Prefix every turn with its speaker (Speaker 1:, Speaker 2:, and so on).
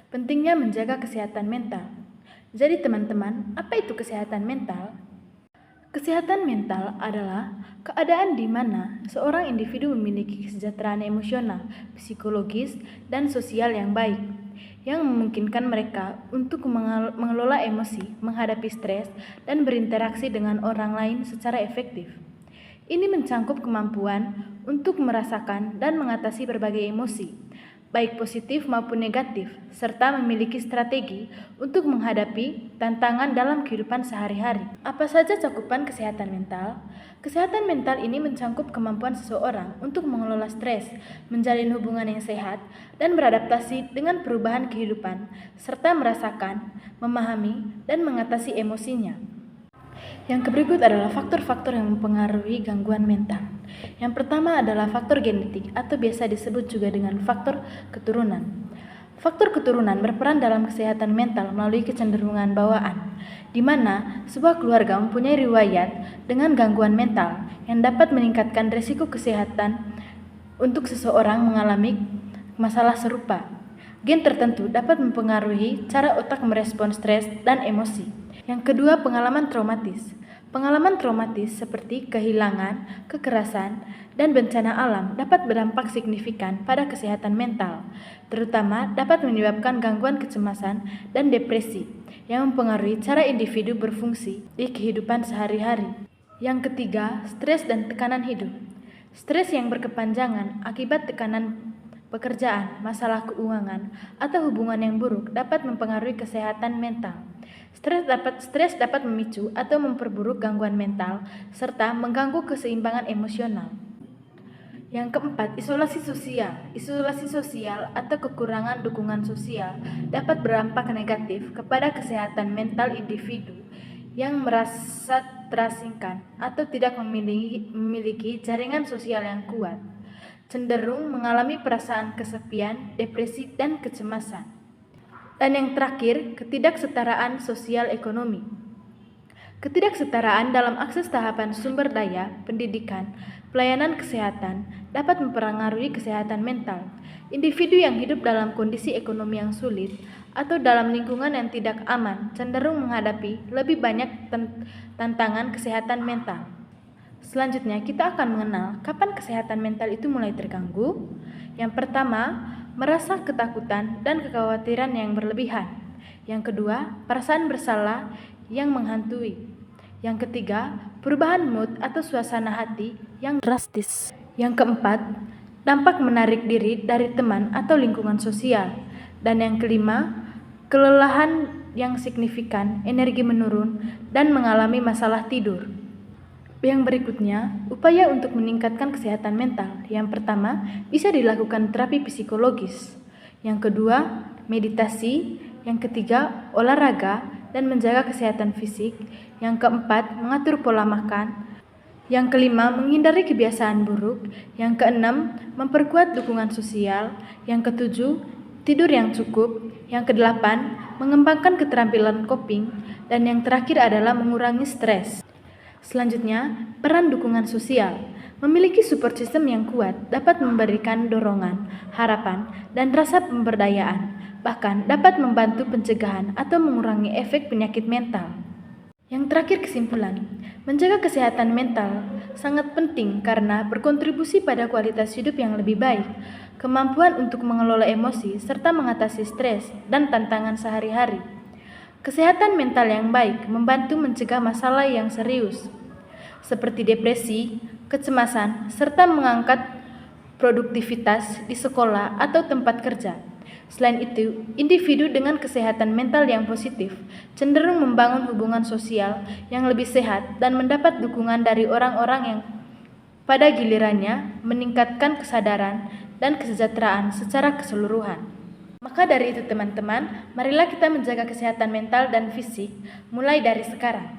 Speaker 1: Pentingnya menjaga kesehatan mental. Jadi teman-teman, apa itu kesehatan mental? Kesehatan mental adalah keadaan di mana seorang individu memiliki kesejahteraan emosional, psikologis, dan sosial yang baik, yang memungkinkan mereka untuk mengelola emosi, menghadapi stres, dan berinteraksi dengan orang lain secara efektif. Ini mencangkup kemampuan untuk merasakan dan mengatasi berbagai emosi, baik positif maupun negatif, serta memiliki strategi untuk menghadapi tantangan dalam kehidupan sehari-hari. Apa saja cakupan kesehatan mental? Kesehatan mental ini mencangkup kemampuan seseorang untuk mengelola stres, menjalin hubungan yang sehat, dan beradaptasi dengan perubahan kehidupan, serta merasakan, memahami, dan mengatasi emosinya. Yang berikut adalah faktor-faktor yang mempengaruhi gangguan mental. Yang pertama adalah faktor genetik atau biasa disebut juga dengan faktor keturunan. Faktor keturunan berperan dalam kesehatan mental melalui kecenderungan bawaan, di mana sebuah keluarga mempunyai riwayat dengan gangguan mental yang dapat meningkatkan risiko kesehatan untuk seseorang mengalami masalah serupa. Gen tertentu dapat mempengaruhi cara otak merespon stres dan emosi. Yang kedua, pengalaman traumatis. Pengalaman traumatis seperti kehilangan, kekerasan, dan bencana alam dapat berdampak signifikan pada kesehatan mental, terutama dapat menyebabkan gangguan kecemasan dan depresi yang mempengaruhi cara individu berfungsi di kehidupan sehari-hari. Yang ketiga, stres dan tekanan hidup. Stres yang berkepanjangan akibat tekanan pekerjaan, masalah keuangan, atau hubungan yang buruk dapat mempengaruhi kesehatan mental. Stres dapat memicu atau memperburuk gangguan mental serta mengganggu keseimbangan emosional. Yang keempat, isolasi sosial. Isolasi sosial atau kekurangan dukungan sosial dapat berdampak negatif kepada kesehatan mental individu yang merasa terasingkan atau tidak memiliki jaringan sosial yang kuat, cenderung mengalami perasaan kesepian, depresi, dan kecemasan. Dan yang terakhir, ketidaksetaraan sosial ekonomi. Ketidaksetaraan dalam akses tahapan sumber daya, pendidikan, pelayanan kesehatan dapat mempengaruhi kesehatan mental. Individu yang hidup dalam kondisi ekonomi yang sulit atau dalam lingkungan yang tidak aman cenderung menghadapi lebih banyak tantangan kesehatan mental. Selanjutnya, kita akan mengenal kapan kesehatan mental itu mulai terganggu. Yang pertama, merasa ketakutan dan kekhawatiran yang berlebihan. Yang kedua, perasaan bersalah yang menghantui. Yang ketiga, perubahan mood atau suasana hati yang drastis. Yang keempat, dampak menarik diri dari teman atau lingkungan sosial. Dan yang kelima, kelelahan yang signifikan, energi menurun, dan mengalami masalah tidur. Yang berikutnya, upaya untuk meningkatkan kesehatan mental. Yang pertama, bisa dilakukan terapi psikologis. Yang kedua, meditasi. Yang ketiga, olahraga dan menjaga kesehatan fisik. Yang keempat, mengatur pola makan. Yang kelima, menghindari kebiasaan buruk. Yang keenam, memperkuat dukungan sosial. Yang ketujuh, tidur yang cukup. Yang kedelapan, mengembangkan keterampilan coping. Dan yang terakhir adalah mengurangi stres. Selanjutnya, peran dukungan sosial. Memiliki support system yang kuat dapat memberikan dorongan, harapan, dan rasa pemberdayaan, bahkan dapat membantu pencegahan atau mengurangi efek penyakit mental. Yang terakhir, kesimpulan. Menjaga kesehatan mental sangat penting karena berkontribusi pada kualitas hidup yang lebih baik, kemampuan untuk mengelola emosi, serta mengatasi stres dan tantangan sehari-hari. Kesehatan mental yang baik membantu mencegah masalah yang serius, seperti depresi, kecemasan, serta mengangkat produktivitas di sekolah atau tempat kerja. Selain itu, individu dengan kesehatan mental yang positif cenderung membangun hubungan sosial yang lebih sehat dan mendapat dukungan dari orang-orang yang pada gilirannya meningkatkan kesadaran dan kesejahteraan secara keseluruhan. Maka dari itu teman-teman, marilah kita menjaga kesehatan mental dan fisik mulai dari sekarang.